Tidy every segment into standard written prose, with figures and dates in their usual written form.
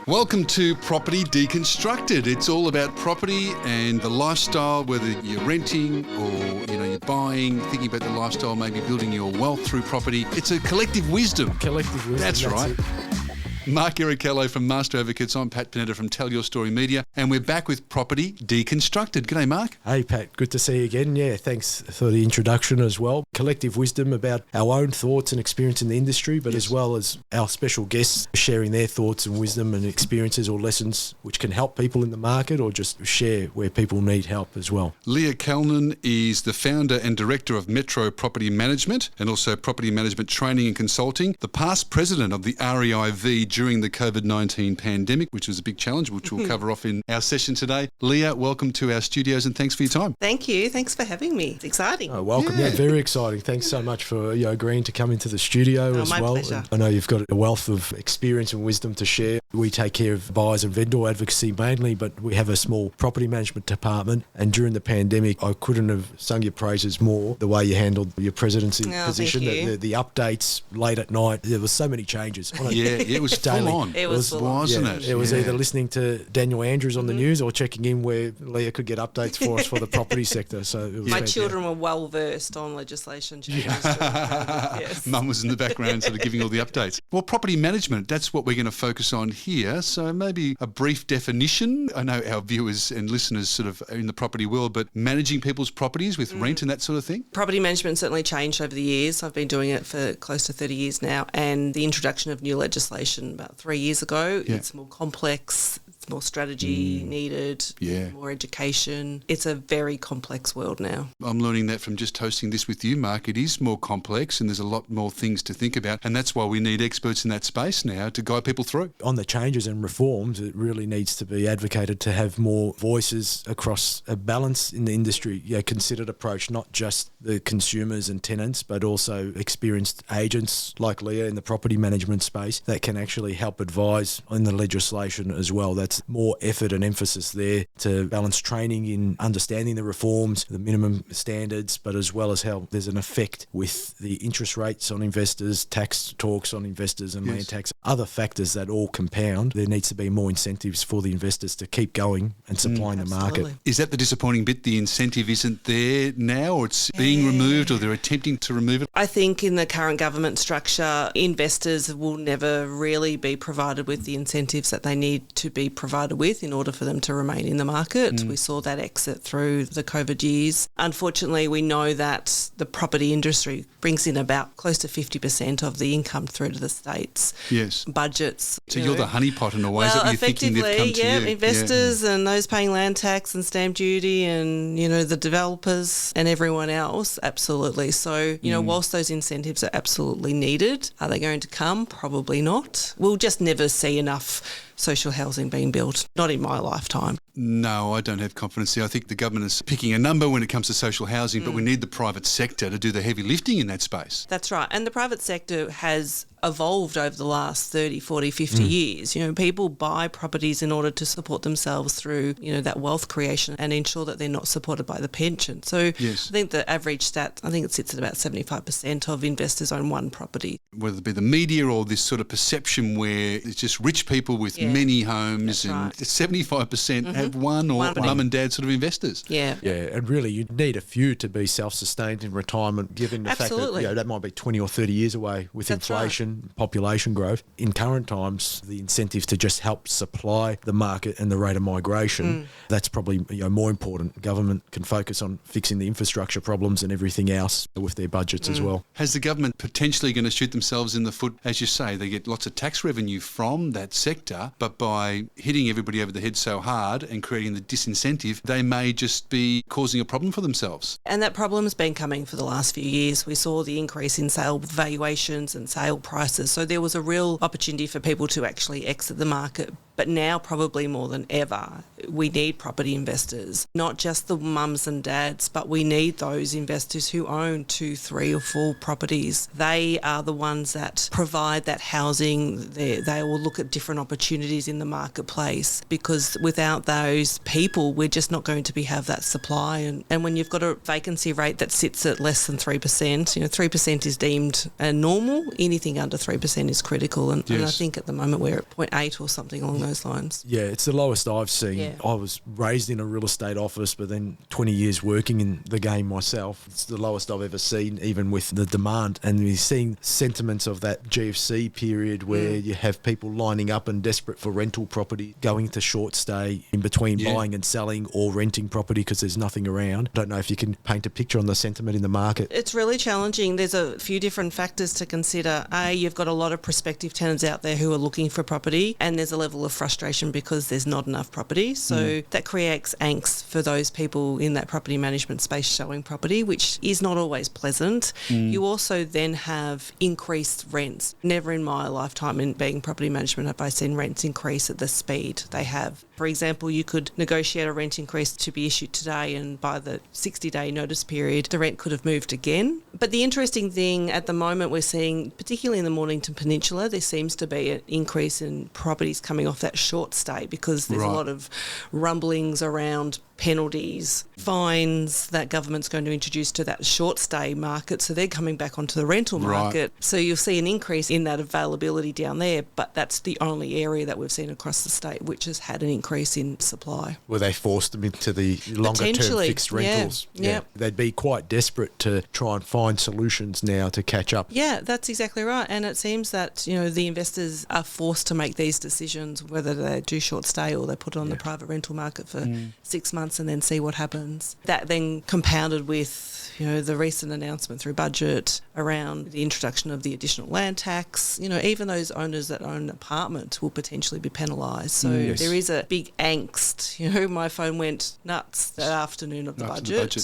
Welcome to Property Deconstructed. It's all about property and the lifestyle, whether you're renting or you're buying, thinking about the lifestyle, maybe building your wealth through property. It's a collective wisdom. That's right. Mark Errichiello from Master Advocates. I'm Pat Panetta from Tell Your Story Media, and we're back with Property Deconstructed. G'day, Mark. Hey, Pat. Good to see you again. Yeah, thanks for the introduction as well. Collective wisdom about our own thoughts and experience in the industry, but as well as our special guests sharing their thoughts and wisdom and experiences or lessons which can help people in the market or just share where people need help as well. Leah Calnan is the founder and director of Metro Property Management and also Property Management Training and Consulting, the past president of the REIV during the COVID-19 pandemic, which was a big challenge, which we'll cover off in our session today. Leah, welcome to our studios and thanks for your time. Thank you. Thanks for having me. It's exciting. Oh, welcome. Yeah, very exciting. Thanks so much for agreeing to come into the studio as my well. Pleasure. I know you've got a wealth of experience and wisdom to share. We take care of buyers and vendor advocacy mainly, but we have a small property management department. And during the pandemic, I couldn't have sung your praises more, the way you handled your presidency position, the updates late at night. There was so many changes. Yeah, it was full on. It was full on. Wasn't it? It was either listening to Daniel Andrews on the news or checking in where Leah could get updates for us for the property sector. So it was my children were well versed on legislation changes. Yes. Mum was in the background sort of giving all the updates. Well, property management, that's what we're going to focus on here. So maybe a brief definition. I know our viewers and listeners sort of are in the property world, but managing people's properties with rent and that sort of thing? Property management certainly changed over the years. I've been doing it for close to 30 years now, and the introduction of new legislation about 3 years ago, it's more complex. More strategy needed, more education. It's a very complex world now. I'm learning that from just hosting this with you, Mark. It is more complex and there's a lot more things to think about, and that's why we need experts in that space now to guide people through. On the changes and reforms, it really needs to be advocated to have more voices across a balance in the industry, considered approach, not just the consumers and tenants, but also experienced agents like Leah in the property management space that can actually help advise on the legislation as well. That's more effort and emphasis there to balance training in understanding the reforms, the minimum standards, but as well as how there's an effect with the interest rates on investors, tax talks on investors and land tax, other factors that all compound. There needs to be more incentives for the investors to keep going and supplying the market. Is that the disappointing bit? The incentive isn't there now, or it's being removed, or they're attempting to remove it? I think in the current government structure, investors will never really be provided with the incentives that they need to be provided with in order for them to remain in the market. We saw that exit through the COVID years. Unfortunately, we know that the property industry brings in about close to 50% of the income through to the states. Yes. Budgets. So you're the honeypot in a way. Is that what you're thinking they've come to you? Investors and those paying land tax and stamp duty and, the developers and everyone else, absolutely. So, whilst those incentives are absolutely needed, are they going to come? Probably not. We'll just never see enough social housing being built, not in my lifetime. No, I don't have confidence there. I think the government is picking a number when it comes to social housing, but we need the private sector to do the heavy lifting in that space. That's right. And the private sector has evolved over the last 30, 40, 50 years. People buy properties in order to support themselves through, that wealth creation and ensure that they're not supported by the pension. So I think the average stat, I think it sits at about 75% of investors own one property. Whether it be the media or this sort of perception where it's just rich people with many homes, and 75% have one or mum and dad sort of investors. Yeah, and really you need a few to be self-sustained in retirement, given the fact that that might be 20 or 30 years away with inflation, population growth. In current times, the incentive to just help supply the market and the rate of migration, that's probably more important. Government can focus on fixing the infrastructure problems and everything else with their budgets as well. Has the government potentially going to shoot themselves in the foot? As you say, they get lots of tax revenue from that sector, but by hitting everybody over the head so hard and creating the disincentive, they may just be causing a problem for themselves. And that problem has been coming for the last few years. We saw the increase in sale valuations and sale prices. So there was a real opportunity for people to actually exit the market. But now, probably more than ever, we need property investors, not just the mums and dads, but we need those investors who own 2, 3 or 4 properties. They are the ones that provide that housing. They will look at different opportunities in the marketplace, because without those people, we're just not going to have that supply. And when you've got a vacancy rate that sits at less than 3%, 3% is deemed normal. Anything under 3% is critical. And I think at the moment we're at 0.8 or something along those those lines. Yeah, it's the lowest I've seen. Yeah. I was raised in a real estate office, but then 20 years working in the game myself. It's the lowest I've ever seen, even with the demand. And we're seeing sentiments of that GFC period where you have people lining up and desperate for rental property, going to short stay in between buying and selling or renting property because there's nothing around. I don't know if you can paint a picture on the sentiment in the market. It's really challenging. There's a few different factors to consider. You've got a lot of prospective tenants out there who are looking for property, and there's a level of frustration because there's not enough property. So that creates angst for those people in that property management space showing property, which is not always pleasant. You also then have increased rents. Never in my lifetime in being property management have I seen rents increase at the speed they have. For example, you could negotiate a rent increase to be issued today, and by the 60-day notice period, the rent could have moved again. But the interesting thing at the moment we're seeing, particularly in the Mornington Peninsula, there seems to be an increase in properties coming off that short stay because there's a lot of rumblings around penalties, fines that government's going to introduce to that short stay market. So they're coming back onto the rental market. So you'll see an increase in that availability down there, but that's the only area that we've seen across the state which has had an increase in supply. Where they forced them into the longer term fixed rentals. Yeah. They'd be quite desperate to try and find solutions now to catch up. Yeah, that's exactly right. And it seems that, the investors are forced to make these decisions, whether they do short stay or they put it on the private rental market for 6 months and then see what happens. That then compounded with, the recent announcement through budget around the introduction of the additional land tax. Even those owners that own an apartment will potentially be penalised. So there is a big angst. My phone went nuts that afternoon of the budget.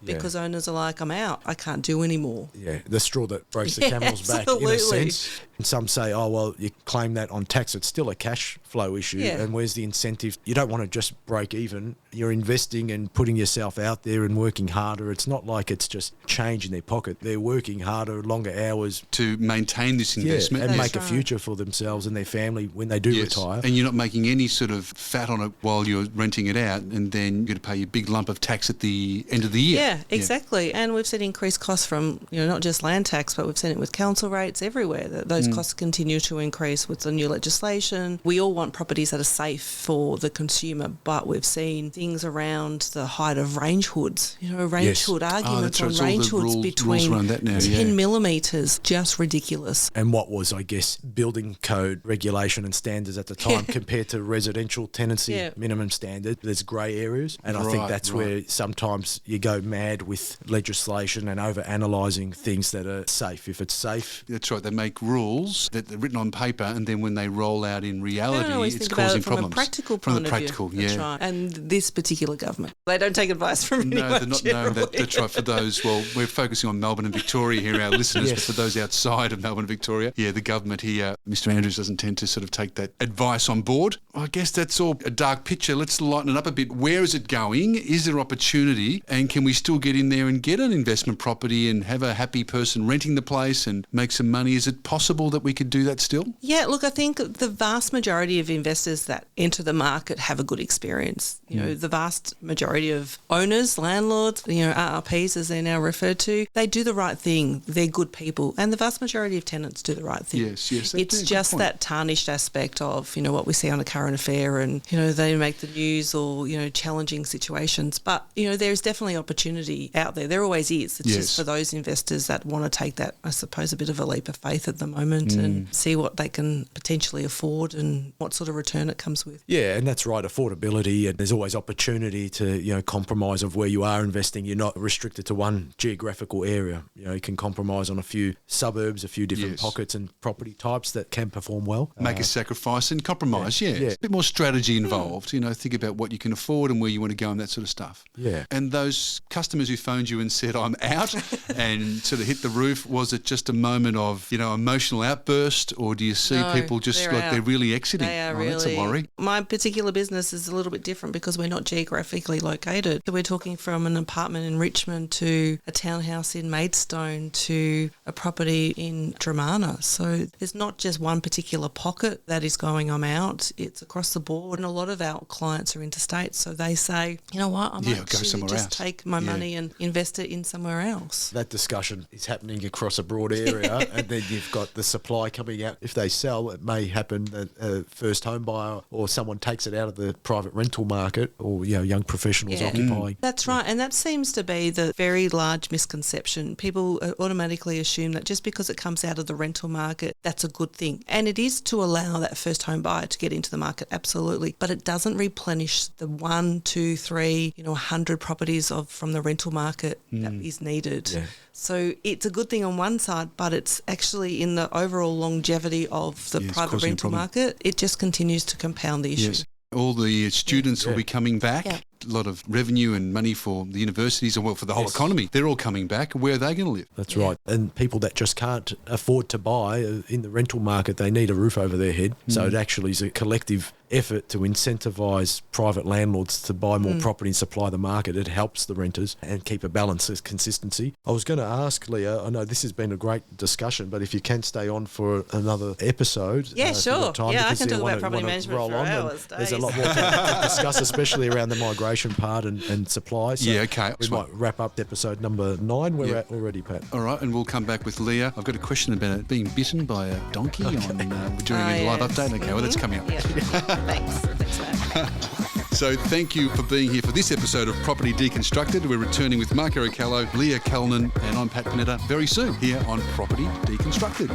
Because owners are like, I'm out. I can't do anymore. Yeah, the straw that breaks the camel's back in a sense. And some say, oh, well, you claim that on tax. It's still a cash flow issue. Yeah. And where's the incentive? You don't want to just break even. You're investing and putting yourself out there and working harder. It's not like it's just change in their pocket. They're working harder, longer hours. To maintain this investment. And make a future for themselves and their family when they do retire. And you're not making any sort of fat on it while you're renting it out, and then you're going to pay a big lump of tax at the end of the year. Yeah, exactly. And we've seen increased costs from, not just land tax, but we've seen it with council rates everywhere. Those costs continue to increase with the new legislation. We all want properties that are safe for the consumer, but we've seen things around the height of range hoods. Range hood arguments on range hoods between 10 millimetres, just ridiculous. And what was, I guess, building code regulation and standards at the time compared to residential tenancy minimum standard, there's grey areas. And I think that's where sometimes you go mad with legislation and over-analysing things that are safe. If it's safe... That's right. They make rules that are written on paper, and then when they roll out in reality, it's causing problems. From a practical point of view. That's right. And this particular government, they don't take advice from anyone. No, they're not. No, that's right. For those, we're focusing on Melbourne and Victoria here, our listeners, but for those outside of Melbourne and Victoria, the government here, Mr. Andrews doesn't tend to sort of take that advice on board. I guess that's all a dark picture. Let's lighten it up a bit. Where is it going? Is there opportunity? And can we still get in there and get an investment property and have a happy person renting the place and make some money? Is it possible that we could do that still? Yeah, look, I think the vast majority of investors that enter the market have a good experience. The vast majority of owners, landlords, RRPs as they're now referred to, they do the right thing. They're good people. And the vast majority of tenants do the right thing. Yes. It's just that tarnished aspect of, what we see on a current affair and, they make the news or, challenging situations. But, there's definitely opportunity out there. There always is. It's just for those investors that want to take that, I suppose, a bit of a leap of faith at the moment and see what they can potentially afford and what sort of return it comes with. Yeah, and that's right, affordability, and there's always opportunity to, compromise of where you are investing. You're not restricted to one geographical area. You can compromise on a few suburbs, a few different pockets and property types that can perform well. Make a sacrifice and compromise, A bit more strategy involved, think about what you can afford and where you want to go and that sort of stuff. Yeah. And those customers who phoned you and said, I'm out and sort of hit the roof, was it just a moment of, emotional outburst, or do you see people just they're really exiting? They are really. That's a worry. My particular business is a little bit different because we're not geographically located. So we're talking from an apartment in Richmond to a townhouse in Maidstone to a property in Dramana. So there's not just one particular pocket that is going out, it's across the board. And a lot of our clients are interstate, so they say, you know what, I might actually just take my money and invest it in somewhere else. That discussion is happening across a broad area, and then you've got the supply coming out. If they sell, it may happen that a first home buyer or someone takes it out of the private rental market, or young professionals occupying. That's right, and that seems to be the very large misconception. People automatically assume that just because it comes out of the rental market, that's a good thing. And it is to allow that first home buyer to get into the market, absolutely. But it doesn't replenish the 1, 2, 3, 100 properties from the rental market that is needed. Yeah. So it's a good thing on one side, but it's actually in the overall longevity of the private rental market, it just continues to compound the issue. Yes. All the students will be coming back. Yeah. A lot of revenue and money for the universities and for the whole economy. They're all coming back. Where are they going to live? That's right. And people that just can't afford to buy in the rental market, they need a roof over their head. So it actually is a collective effort to incentivise private landlords to buy more property and supply the market. It helps the renters and keep a balance of consistency. I was going to ask, Leah, I know this has been a great discussion, but if you can stay on for another episode. Yeah, sure. Time, I can talk about property management for hours. There's a lot more to discuss, especially around the migration part and supply. So okay. We might wrap up episode number 9. We're at already, Pat. All right, and we'll come back with Leah. I've got a question about it being bitten by a donkey during a live update. Okay, well, that's coming up. Yeah. Thanks for that. So thank you for being here for this episode of Property Deconstructed. We're returning with Mark Errichiello, Leah Calnan, and I'm Pat Panetta very soon here on Property Deconstructed.